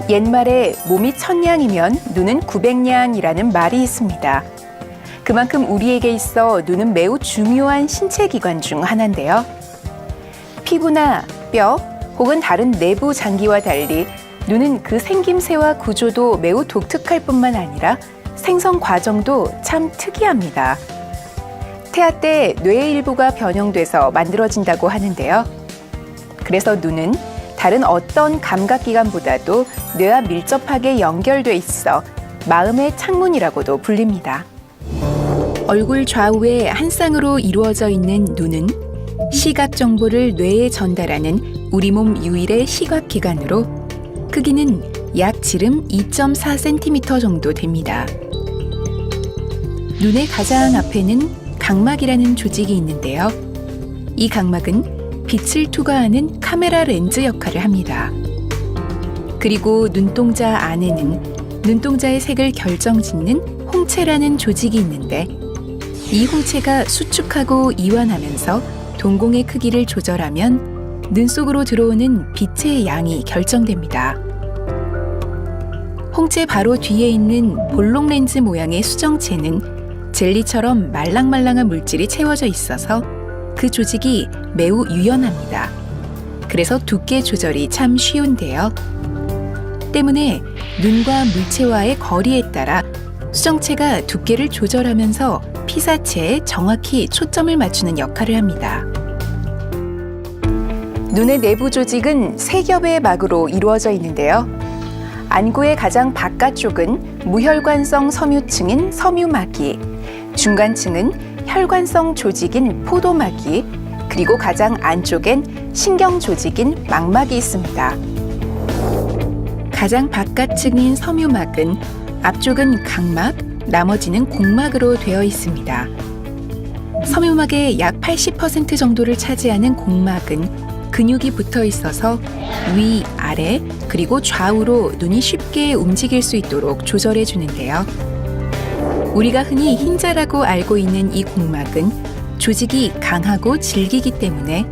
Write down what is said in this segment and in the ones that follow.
옛말에 몸이 천냥이면 눈은 900냥이라는 말이 있습니다. 그만큼 우리에게 있어 눈은 매우 중요한 신체 기관 중 하나인데요. 피부나 뼈 혹은 다른 내부 장기와 달리 눈은 그 생김새와 구조도 매우 독특할 뿐만 아니라 생성 과정도 참 특이합니다. 태아 때 뇌의 일부가 변형돼서 만들어진다고 하는데요. 그래서 눈은 다른 어떤 감각기관보다도 뇌와 밀접하게 연결돼 있어 마음의 창문이라고도 불립니다. 얼굴 좌우에 한 쌍으로 이루어져 있는 눈은 시각 정보를 뇌에 전달하는 우리 몸 유일의 시각기관으로 크기는 약 지름 2.4cm 정도 됩니다. 눈의 가장 앞에는 각막이라는 조직이 있는데요. 이 각막은 빛을 투과하는 카메라 렌즈 역할을 합니다. 그리고 눈동자 안에는 눈동자의 색을 결정짓는 홍채라는 조직이 있는데 이 홍채가 수축하고 이완하면서 동공의 크기를 조절하면 눈 속으로 들어오는 빛의 양이 결정됩니다. 홍채 바로 뒤에 있는 볼록 렌즈 모양의 수정체는 젤리처럼 말랑말랑한 물질이 채워져 있어서 그 조직이 매우 유연합니다. 그래서 두께 조절이 참 쉬운데요. 때문에 눈과 물체와의 거리에 따라 수정체가 두께를 조절하면서 피사체에 정확히 초점을 맞추는 역할을 합니다. 눈의 내부 조직은 세 겹의 막으로 이루어져 있는데요. 안구의 가장 바깥쪽은 무혈관성 섬유층인 섬유막이, 중간층은 혈관성 조직인 포도막이, 그리고 가장 안쪽엔 신경 조직인 망막이 있습니다. 가장 바깥층인 섬유막은 앞쪽은 각막, 나머지는 공막으로 되어 있습니다. 섬유막의 약 80% 정도를 차지하는 공막은 근육이 붙어 있어서 위, 아래, 그리고 좌우로 눈이 쉽게 움직일 수 있도록 조절해 주는데요. 우리가 흔히 흰자라고 알고 있는 이 공막은 조직이 강하고 질기기 때문에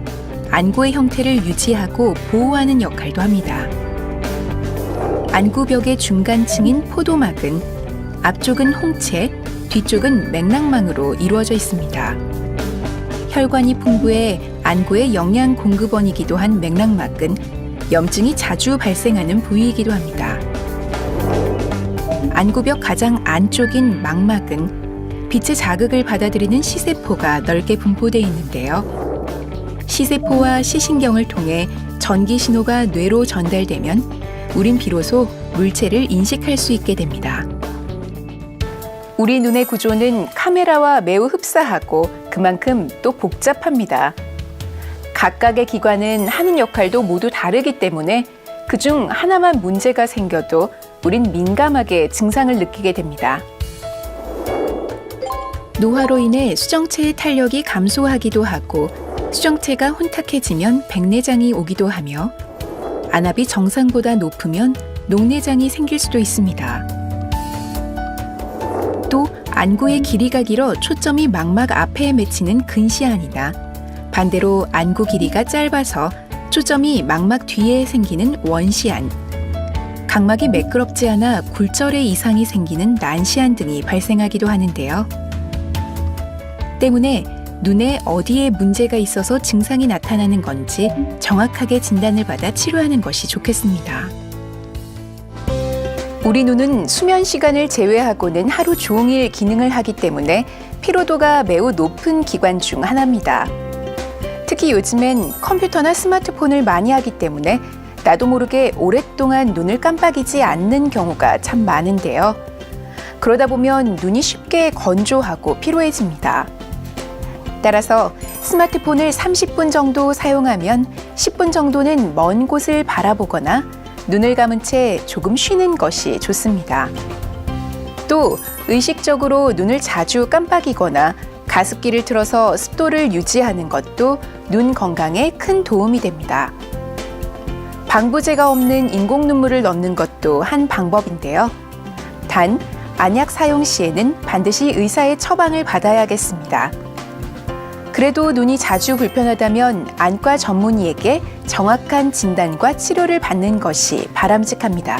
안구의 형태를 유지하고 보호하는 역할도 합니다. 안구벽의 중간층인 포도막은 앞쪽은 홍채, 뒤쪽은 맥락망으로 이루어져 있습니다. 혈관이 풍부해 안구의 영양 공급원이기도 한 맥락막은 염증이 자주 발생하는 부위이기도 합니다. 안구벽 가장 안쪽인 망막은 빛의 자극을 받아들이는 시세포가 넓게 분포되어 있는데요. 시세포와 시신경을 통해 전기 신호가 뇌로 전달되면 우린 비로소 물체를 인식할 수 있게 됩니다. 우리 눈의 구조는 카메라와 매우 흡사하고 그만큼 또 복잡합니다. 각각의 기관은 하는 역할도 모두 다르기 때문에 그중 하나만 문제가 생겨도 우린 민감하게 증상을 느끼게 됩니다. 노화로 인해 수정체의 탄력이 감소하기도 하고 수정체가 혼탁해지면 백내장이 오기도 하며 안압이 정상보다 높으면 녹내장이 생길 수도 있습니다. 또 안구의 길이가 길어 초점이 망막 앞에 맺히는 근시안이나 반대로 안구 길이가 짧아서 초점이 망막 뒤에 생기는 원시안, 각막이 매끄럽지 않아 굴절의 이상이 생기는 난시안 등이 발생하기도 하는데요. 때문에 눈에 어디에 문제가 있어서 증상이 나타나는 건지 정확하게 진단을 받아 치료하는 것이 좋겠습니다. 우리 눈은 수면 시간을 제외하고는 하루 종일 기능을 하기 때문에 피로도가 매우 높은 기관 중 하나입니다. 특히 요즘엔 컴퓨터나 스마트폰을 많이 하기 때문에 나도 모르게 오랫동안 눈을 깜빡이지 않는 경우가 참 많은데요. 그러다 보면 눈이 쉽게 건조하고 피로해집니다. 따라서 스마트폰을 30분 정도 사용하면 10분 정도는 먼 곳을 바라보거나 눈을 감은 채 조금 쉬는 것이 좋습니다. 또 의식적으로 눈을 자주 깜빡이거나 가습기를 틀어서 습도를 유지하는 것도 눈 건강에 큰 도움이 됩니다. 방부제가 없는 인공 눈물을 넣는 것도 한 방법인데요. 단, 안약 사용 시에는 반드시 의사의 처방을 받아야겠습니다. 그래도 눈이 자주 불편하다면 안과 전문의에게 정확한 진단과 치료를 받는 것이 바람직합니다.